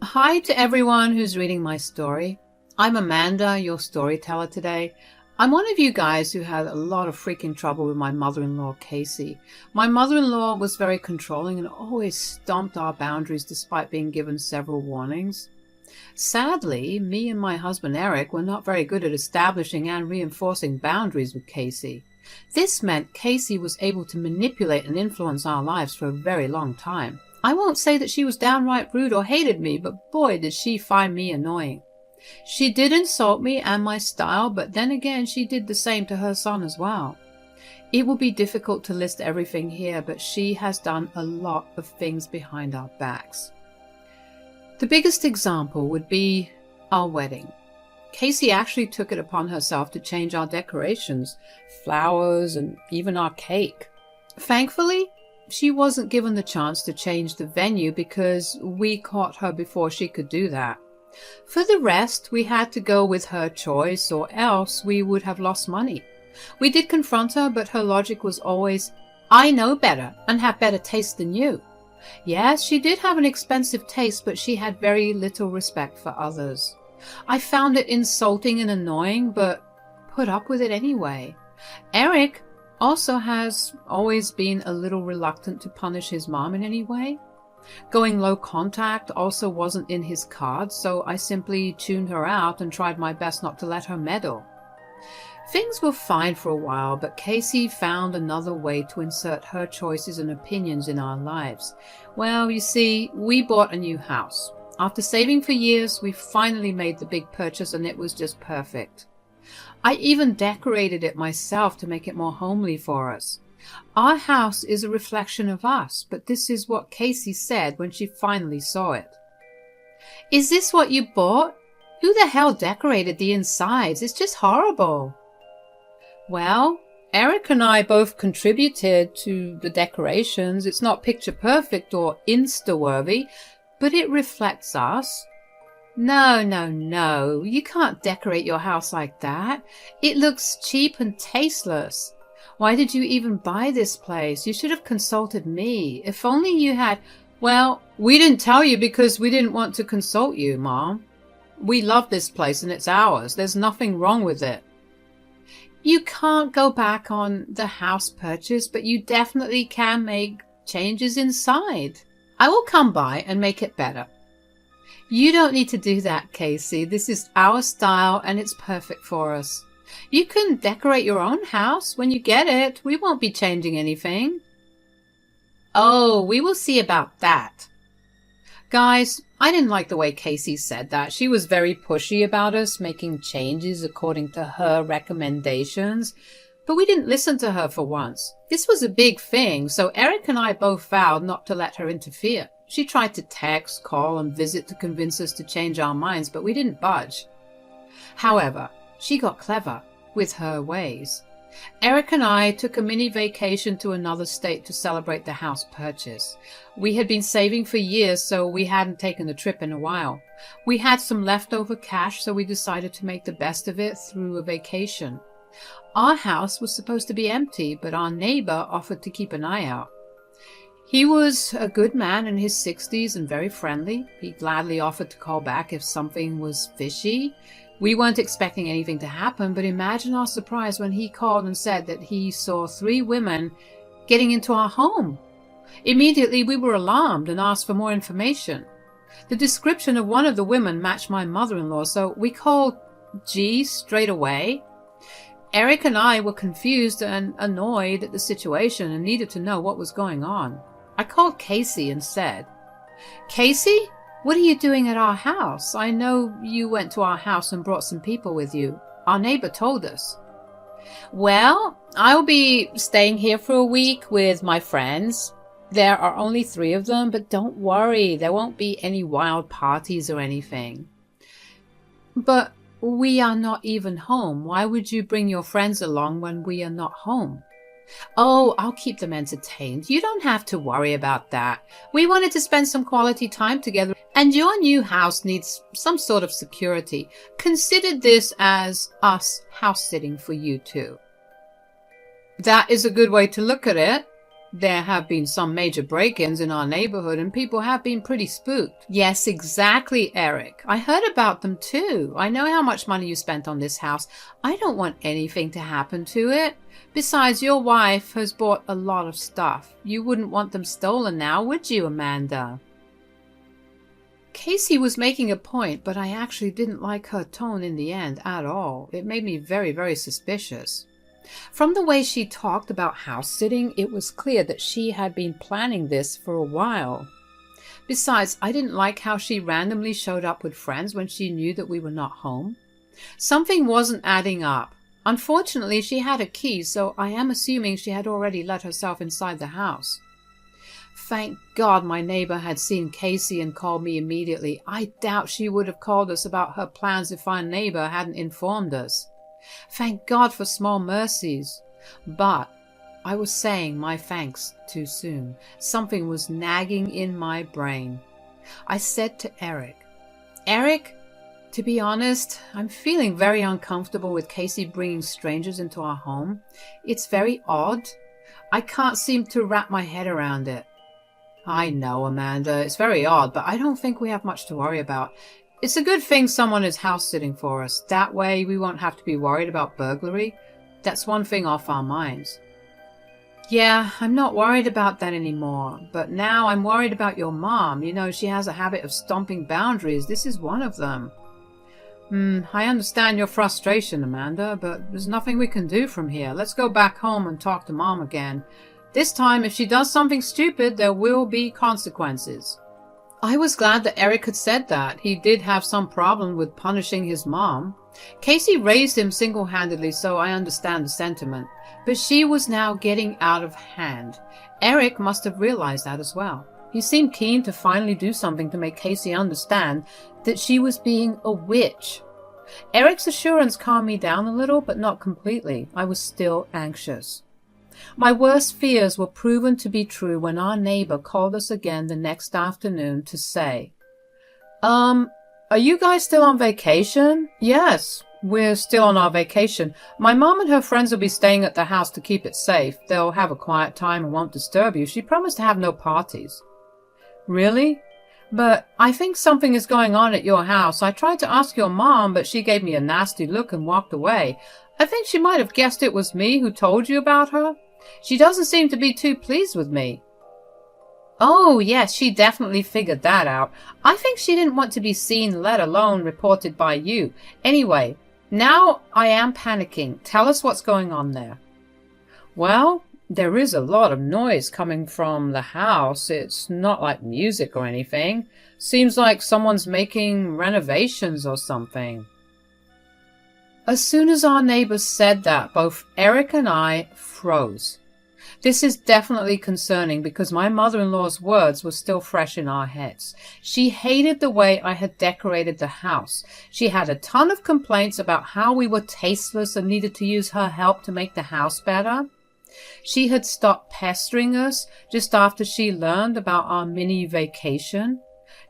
Hi to everyone who's reading my story. I'm Amanda, your storyteller today. I'm one of you guys who had a lot of freaking trouble with my mother-in-law, Casey. My mother-in-law was very controlling and always stomped our boundaries despite being given several warnings. Sadly, me and my husband Eric were not very good at establishing and reinforcing boundaries with Casey. This meant Casey was able to manipulate and influence our lives for a very long time. I won't say that she was downright rude or hated me, but boy did she find me annoying. She did insult me and my style, but then again she did the same to her son as well. It will be difficult to list everything here, but she has done a lot of things behind our backs. The biggest example would be our wedding. Casey actually took it upon herself to change our decorations, flowers, and even our cake. Thankfully, she wasn't given the chance to change the venue because we caught her before she could do that. For the rest, we had to go with her choice or else we would have lost money. We did confront her, but her logic was always, "I know better and have better taste than you." Yes, she did have an expensive taste, but she had very little respect for others. I found it insulting and annoying, but put up with it anyway. Eric also has always been a little reluctant to punish his mom in any way. Going low contact also wasn't in his cards, so I simply tuned her out and tried my best not to let her meddle. Things were fine for a while, but Casey found another way to insert her choices and opinions in our lives. Well, you see, we bought a new house. After saving for years, we finally made the big purchase and it was just perfect. I even decorated it myself to make it more homely for us. Our house is a reflection of us, but this is what Casey said when she finally saw it. "Is this what you bought? Who the hell decorated the insides? It's just horrible." Well, Eric and I both contributed to the decorations. It's not picture perfect or Insta-worthy, but it reflects us. No, you can't decorate your house like that. It looks cheap and tasteless. Why did you even buy this place? You should have consulted me. If only you had... Well, we didn't tell you because we didn't want to consult you, Mom. We love this place and it's ours. There's nothing wrong with it. You can't go back on the house purchase, but you definitely can make changes inside. I will come by and make it better. You don't need to do that, Casey. This is our style and it's perfect for us. You can decorate your own house when you get it. We won't be changing anything. Oh, we will see about that. Guys, I didn't like the way Casey said that. She was very pushy about us making changes according to her recommendations, but we didn't listen to her for once. This was a big thing, so Eric and I both vowed not to let her interfere. She tried to text, call, and visit to convince us to change our minds, but we didn't budge. However, she got clever with her ways. Eric and I took a mini vacation to another state to celebrate the house purchase. We had been saving for years, so we hadn't taken a trip in a while. We had some leftover cash, so we decided to make the best of it through a vacation. Our house was supposed to be empty, but our neighbor offered to keep an eye out. He was a good man in his 60s and very friendly. He gladly offered to call back if something was fishy. We weren't expecting anything to happen, but imagine our surprise when he called and said that he saw 3 women getting into our home. Immediately, we were alarmed and asked for more information. The description of one of the women matched my mother-in-law, so we called G straight away. Eric and I were confused and annoyed at the situation and needed to know what was going on. I called Casey and said, "Casey? What are you doing at our house? I know you went to our house and brought some people with you. Our neighbor told us." "Well, I'll be staying here for a week with my friends. There are only 3 of them, but don't worry, there won't be any wild parties or anything." "But we are not even home. Why would you bring your friends along when we are not home?" "Oh, I'll keep them entertained. You don't have to worry about that. We wanted to spend some quality time together, and your new house needs some sort of security. Consider this as us house sitting for you two." That is a good way to look at it. there have been some major break-ins in our neighborhood and people have been pretty spooked. Yes, exactly, Eric. I heard about them too. I know how much money you spent on this house. I don't want anything to happen to it. Besides, your wife has bought a lot of stuff. You wouldn't want them stolen now, would you, Amanda? Casey was making a point, but I actually didn't like her tone in the end at all. It made me very, very suspicious. From the way she talked about house sitting, it was clear that she had been planning this for a while. Besides, I didn't like how she randomly showed up with friends when she knew that we were not home. Something wasn't adding up. Unfortunately, she had a key, so I am assuming she had already let herself inside the house. Thank God my neighbor had seen Casey and called me immediately. I doubt she would have called us about her plans if our neighbor hadn't informed us. Thank God for small mercies. But I was saying my thanks too soon. Something was nagging in my brain. I said to Eric, "Eric, to be honest, I'm feeling very uncomfortable with Casey bringing strangers into our home. It's very odd. I can't seem to wrap my head around it." "I know, Amanda, it's very odd, but I don't think we have much to worry about. It's a good thing someone is house sitting for us. That way we won't have to be worried about burglary. That's one thing off our minds." "Yeah, I'm not worried about that anymore. But now I'm worried about your mom. You know, she has a habit of stomping boundaries. This is one of them." I understand your frustration, Amanda, but there's nothing we can do from here. Let's go back home and talk to Mom again. This time, if she does something stupid, there will be consequences." I was glad that Eric had said that. He did have some problem with punishing his mom. Casey raised him single-handedly, so I understand the sentiment. But she was now getting out of hand. Eric must have realized that as well. He seemed keen to finally do something to make Casey understand that she was being a witch. Eric's assurance calmed me down a little, but not completely. I was still anxious. My worst fears were proven to be true when our neighbor called us again the next afternoon to say, Are you guys still on vacation?" "Yes, we're still on our vacation. My mom and her friends will be staying at the house to keep it safe. They'll have a quiet time and won't disturb you. She promised to have no parties." "Really? But I think something is going on at your house. I tried to ask your mom, but she gave me a nasty look and walked away. I think she might have guessed it was me who told you about her. She doesn't seem to be too pleased with me." "Oh, yes, she definitely figured that out. I think she didn't want to be seen, let alone reported by you. Anyway, now I am panicking. Tell us what's going on there." "Well, there is a lot of noise coming from the house. It's not like music or anything. Seems like someone's making renovations or something." As soon as our neighbors said that, both Eric and I froze. This is definitely concerning because my mother-in-law's words were still fresh in our heads. She hated the way I had decorated the house. She had a ton of complaints about how we were tasteless and needed to use her help to make the house better. She had stopped pestering us just after she learned about our mini vacation.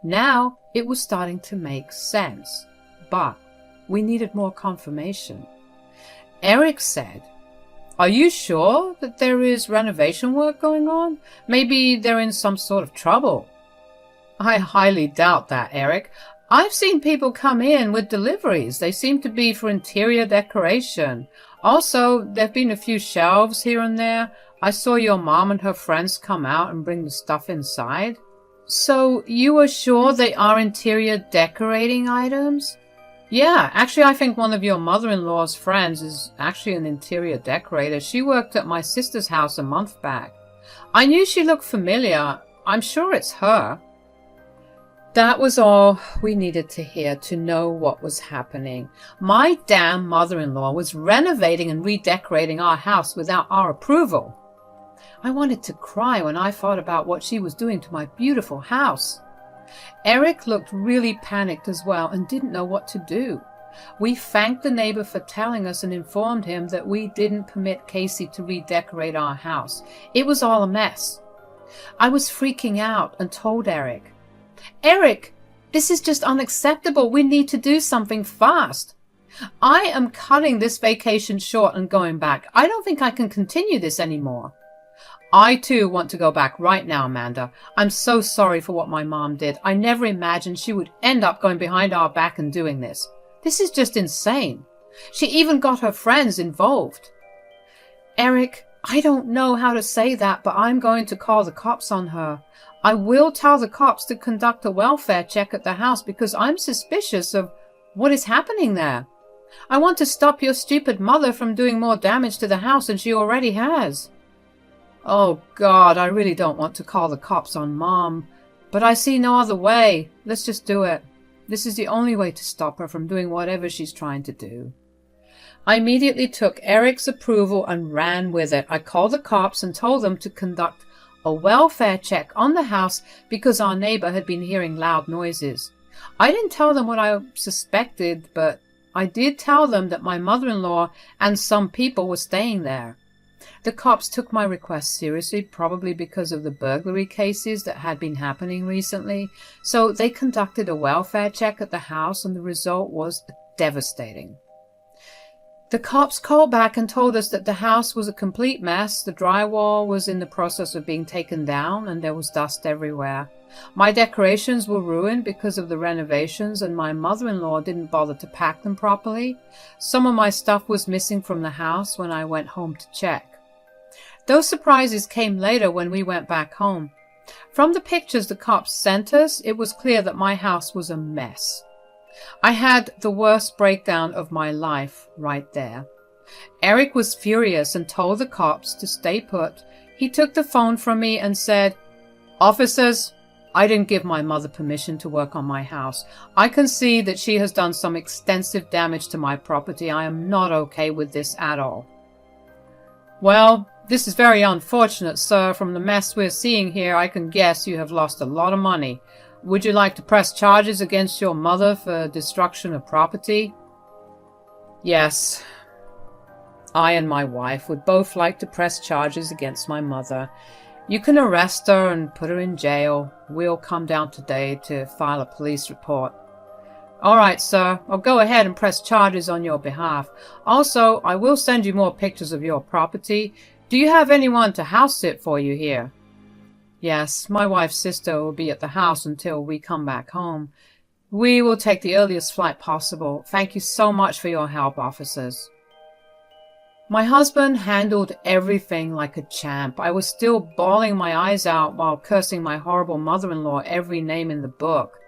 Now it was starting to make sense, but we needed more confirmation. Eric said, "Are you sure that there is renovation work going on? Maybe they're in some sort of trouble." "I highly doubt that, Eric. I've seen people come in with deliveries. They seem to be for interior decoration. Also, there have been a few shelves here and there. I saw your mom and her friends come out and bring the stuff inside." "So you are sure they are interior decorating items?" "Yeah, actually I think one of your mother-in-law's friends is actually an interior decorator. She worked at my sister's house a month back. I knew she looked familiar. I'm sure it's her." That was all we needed to hear to know what was happening. My damn mother-in-law was renovating and redecorating our house without our approval. I wanted to cry when I thought about what she was doing to my beautiful house. Eric looked really panicked as well and didn't know what to do. We thanked the neighbor for telling us and informed him that we didn't permit Casey to redecorate our house. It was all a mess. I was freaking out and told Eric, "Eric, this is just unacceptable. We need to do something fast. I am cutting this vacation short and going back. I don't think I can continue this anymore." I too want to go back right now, Amanda. I'm so sorry for what my mom did. I never imagined she would end up going behind our back and doing this. This is just insane. She even got her friends involved. Eric, I don't know how to say that, but I'm going to call the cops on her. I will tell the cops to conduct a welfare check at the house because I'm suspicious of what is happening there. I want to stop your stupid mother from doing more damage to the house than she already has. Oh, God, I really don't want to call the cops on Mom, but I see no other way. Let's just do it. This is the only way to stop her from doing whatever she's trying to do. I immediately took Eric's approval and ran with it. I called the cops and told them to conduct a welfare check on the house because our neighbor had been hearing loud noises. I didn't tell them what I suspected, but I did tell them that my mother-in-law and some people were staying there. The cops took my request seriously, probably because of the burglary cases that had been happening recently, so they conducted a welfare check at the house and the result was devastating. The cops called back and told us that the house was a complete mess, the drywall was in the process of being taken down and there was dust everywhere. My decorations were ruined because of the renovations and my mother-in-law didn't bother to pack them properly. Some of my stuff was missing from the house when I went home to check. Those surprises came later when we went back home. From the pictures the cops sent us, it was clear that my house was a mess. I had the worst breakdown of my life right there. Eric was furious and told the cops to stay put. He took the phone from me and said, "Officers, I didn't give my mother permission to work on my house. I can see that she has done some extensive damage to my property. I am not okay with this at all." "Well, this is very unfortunate, sir. From the mess we're seeing here, I can guess you have lost a lot of money. Would you like to press charges against your mother for destruction of property?" "Yes. I and my wife would both like to press charges against my mother. You can arrest her and put her in jail. We'll come down today to file a police report." "All right, sir. I'll go ahead and press charges on your behalf. Also, I will send you more pictures of your property. Do you have anyone to house sit for you here?" "Yes, my wife's sister will be at the house until we come back home. We will take the earliest flight possible. Thank you so much for your help, officers." My husband handled everything like a champ. I was still bawling my eyes out while cursing my horrible mother-in-law every name in the book.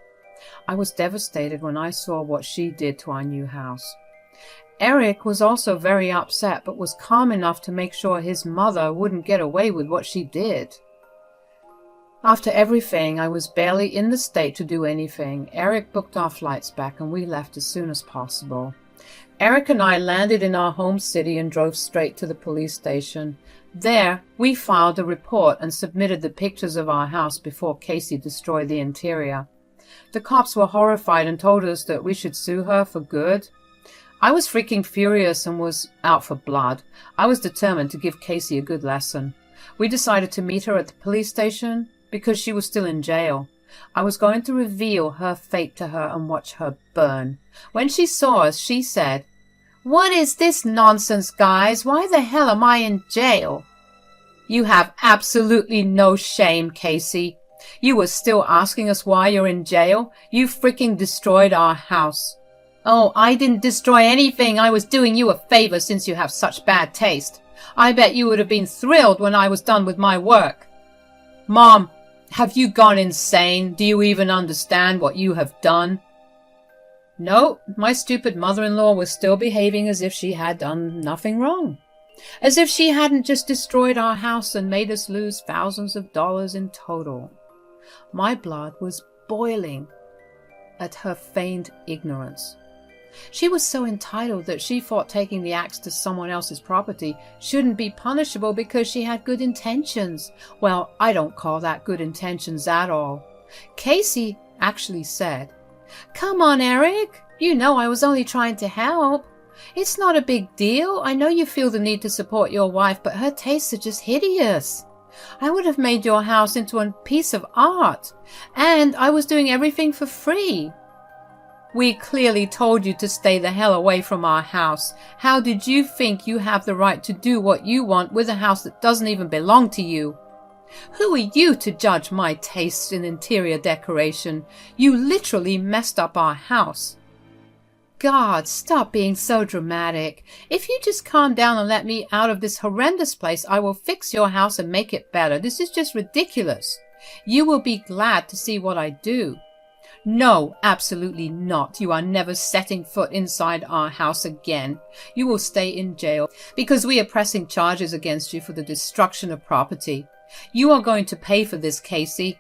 I was devastated when I saw what she did to our new house. Eric was also very upset, but was calm enough to make sure his mother wouldn't get away with what she did. After everything, I was barely in the state to do anything. Eric booked our flights back and we left as soon as possible. Eric and I landed in our home city and drove straight to the police station. There, we filed a report and submitted the pictures of our house before Casey destroyed the interior. The cops were horrified and told us that we should sue her for good. I was freaking furious and was out for blood. I was determined to give Casey a good lesson. We decided to meet her at the police station because she was still in jail. I was going to reveal her fate to her and watch her burn. When she saw us, she said, "What is this nonsense, guys? Why the hell am I in jail?" "You have absolutely no shame, Casey. You were still asking us why you're in jail? You freaking destroyed our house." "Oh, I didn't destroy anything. I was doing you a favor since you have such bad taste. I bet you would have been thrilled when I was done with my work." "Mom, have you gone insane? Do you even understand what you have done?" No, my stupid mother-in-law was still behaving as if she had done nothing wrong. As if she hadn't just destroyed our house and made us lose thousands of dollars in total. My blood was boiling at her feigned ignorance. She was so entitled that she thought taking the axe to someone else's property shouldn't be punishable because she had good intentions. Well, I don't call that good intentions at all. Casey actually said, "Come on, Eric. You know I was only trying to help. It's not a big deal. I know you feel the need to support your wife, but her tastes are just hideous. I would have made your house into a piece of art, and I was doing everything for free." We clearly told you to stay the hell away from our house. How did you think you have the right to do what you want with a house that doesn't even belong to you? Who are you to judge my tastes in interior decoration? You literally messed up our house. God, stop being so dramatic. If you just calm down and let me out of this horrendous place, I will fix your house and make it better. This is just ridiculous. You will be glad to see what I do. No, absolutely not. You are never setting foot inside our house again. You will stay in jail because we are pressing charges against you for the destruction of property. You are going to pay for this, Casey.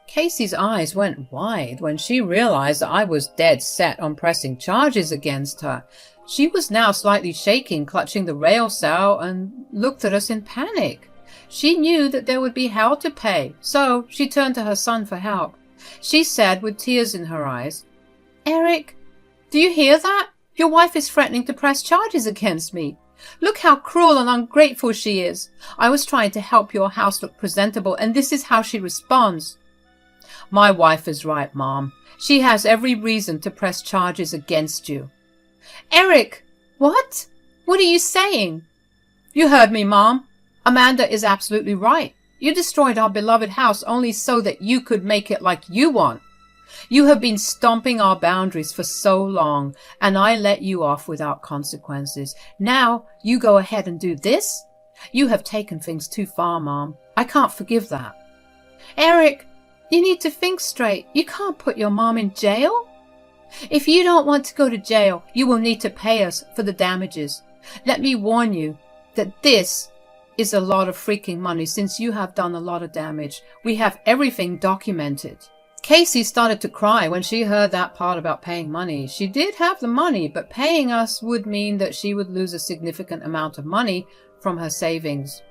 Casey's eyes went wide when she realized that I was dead set on pressing charges against her. She was now slightly shaking, clutching the rail sail, and looked at us in panic. She knew that there would be hell to pay, so she turned to her son for help. She said with tears in her eyes, "Eric, do you hear that? Your wife is threatening to press charges against me. Look how cruel and ungrateful she is. I was trying to help your house look presentable, and this is how she responds." My wife is right, Mom. She has every reason to press charges against you. Eric, what? What are you saying? You heard me, Mom. Amanda is absolutely right. You destroyed our beloved house only so that you could make it like you want. You have been stomping our boundaries for so long, and I let you off without consequences. Now you go ahead and do this? You have taken things too far, Mom. I can't forgive that. Eric, you need to think straight. You can't put your mom in jail. If you don't want to go to jail, you will need to pay us for the damages. Let me warn you that this is a lot of freaking money since you have done a lot of damage. We have everything documented. Casey started to cry when she heard that part about paying money. She did have the money, but paying us would mean that she would lose a significant amount of money from her savings.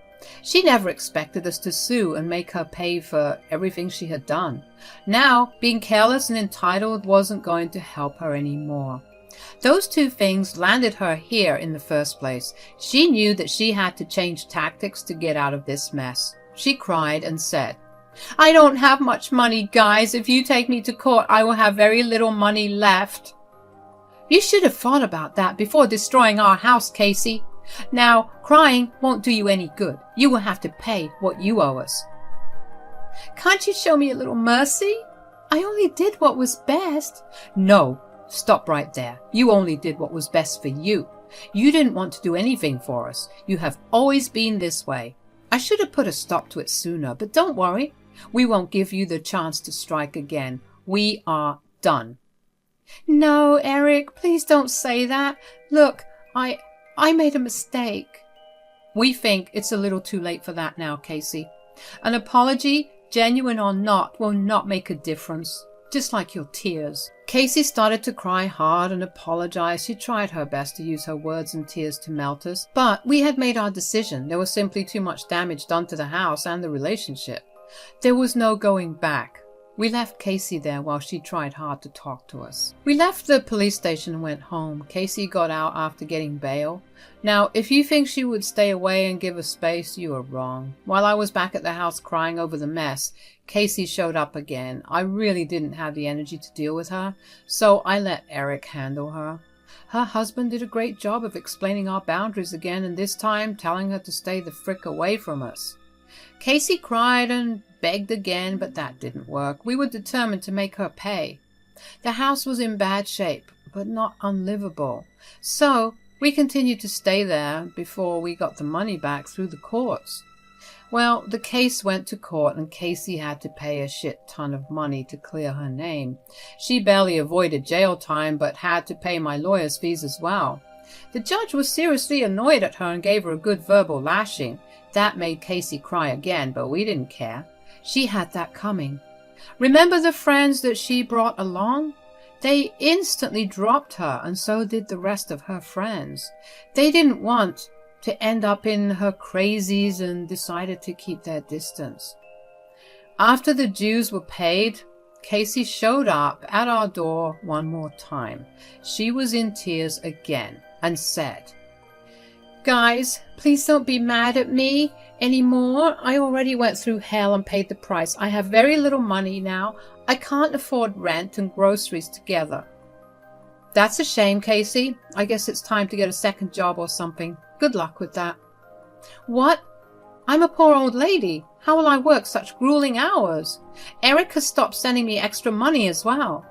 She never expected us to sue and make her pay for everything she had done. Now, being careless and entitled wasn't going to help her anymore. Those two things landed her here in the first place. She knew that she had to change tactics to get out of this mess. She cried and said, "I don't have much money, guys. If you take me to court, I will have very little money left." You should have thought about that before destroying our house, Casey. Now, crying won't do you any good. You will have to pay what you owe us. Can't you show me a little mercy? I only did what was best. No, stop right there. You only did what was best for you. You didn't want to do anything for us. You have always been this way. I should have put a stop to it sooner, but don't worry. We won't give you the chance to strike again. We are done. No, Eric, please don't say that. Look, I made a mistake. We think it's a little too late for that now, Casey. An apology, genuine or not, will not make a difference, just like your tears. Casey started to cry hard and apologize. She tried her best to use her words and tears to melt us, but we had made our decision. There was simply too much damage done to the house and the relationship. There was no going back. We left Casey there while she tried hard to talk to us. We left the police station and went home. Casey got out after getting bail. Now, if you think she would stay away and give us space, you are wrong. While I was back at the house crying over the mess, Casey showed up again. I really didn't have the energy to deal with her, so I let Eric handle her. Her husband did a great job of explaining our boundaries again, and this time telling her to stay the frick away from us. Casey cried and begged again, but that didn't work. We were determined to make her pay. The house was in bad shape, but not unlivable. So we continued to stay there before we got the money back through the courts. Well, the case went to court and Casey had to pay a shit ton of money to clear her name. She barely avoided jail time, but had to pay my lawyer's fees as well. The judge was seriously annoyed at her and gave her a good verbal lashing. That made Casey cry again, but we didn't care. She had that coming. Remember the friends that she brought along? They instantly dropped her, and so did the rest of her friends. They didn't want to end up in her crazies and decided to keep their distance. After the dues were paid, Casey showed up at our door one more time. She was in tears again and said, "Guys, please don't be mad at me anymore. I already went through hell and paid the price. I have very little money now. I can't afford rent and groceries together. That's a shame, Casey. I guess it's time to get a second job or something. Good luck with that. What? I'm a poor old lady. How will I work such grueling hours? Eric has stopped sending me extra money as well.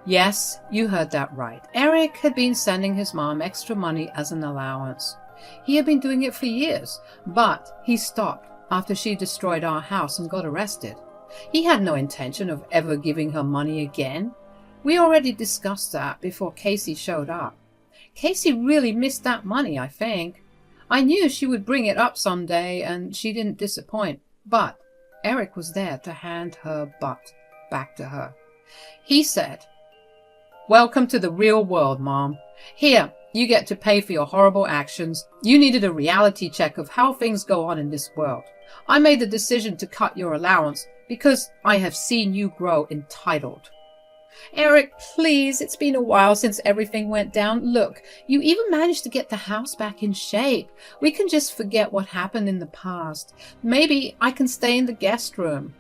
Yes, you heard that right. Eric had been sending his mom extra money as an allowance. He had been doing it for years, but he stopped after she destroyed our house and got arrested. He had no intention of ever giving her money again. We already discussed that before Casey showed up. Casey really missed that money, I think. I knew she would bring it up someday, and she didn't disappoint. But Eric was there to hand her butt back to her. He said, "Welcome to the real world, Mom. Here, you get to pay for your horrible actions. You needed a reality check of how things go on in this world. I made the decision to cut your allowance because I have seen you grow entitled." Eric, please, it's been a while since everything went down. Look, you even managed to get the house back in shape. We can just forget what happened in the past. Maybe I can stay in the guest room.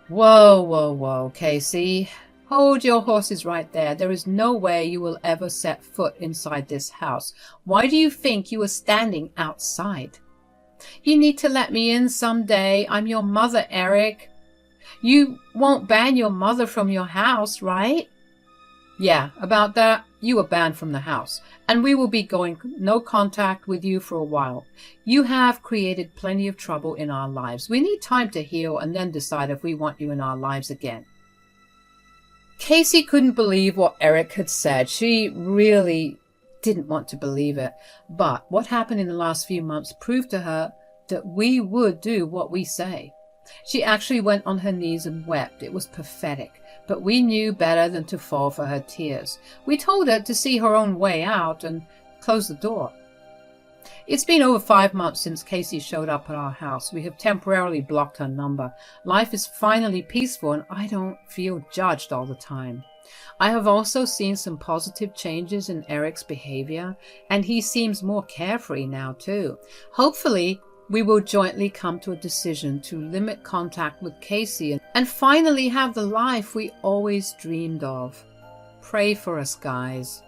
Whoa, Casey. Hold your horses right there. There is no way you will ever set foot inside this house. Why do you think you are standing outside? You need to let me in someday. I'm your mother, Eric. You won't ban your mother from your house, right? Yeah, about that, you are banned from the house, and we will be going no contact with you for a while. You have created plenty of trouble in our lives. We need time to heal and then decide if we want you in our lives again. Casey couldn't believe what Eric had said. She really didn't want to believe it. But what happened in the last few months proved to her that we would do what we say. She actually went on her knees and wept. It was pathetic, but we knew better than to fall for her tears. We told her to see her own way out and close the door. It's been over 5 months since Casey showed up at our house. We have temporarily blocked her number. Life is finally peaceful, and I don't feel judged all the time. I have also seen some positive changes in Eric's behavior, and he seems more carefree now too. Hopefully, we will jointly come to a decision to limit contact with Casey and finally have the life we always dreamed of. Pray for us, guys.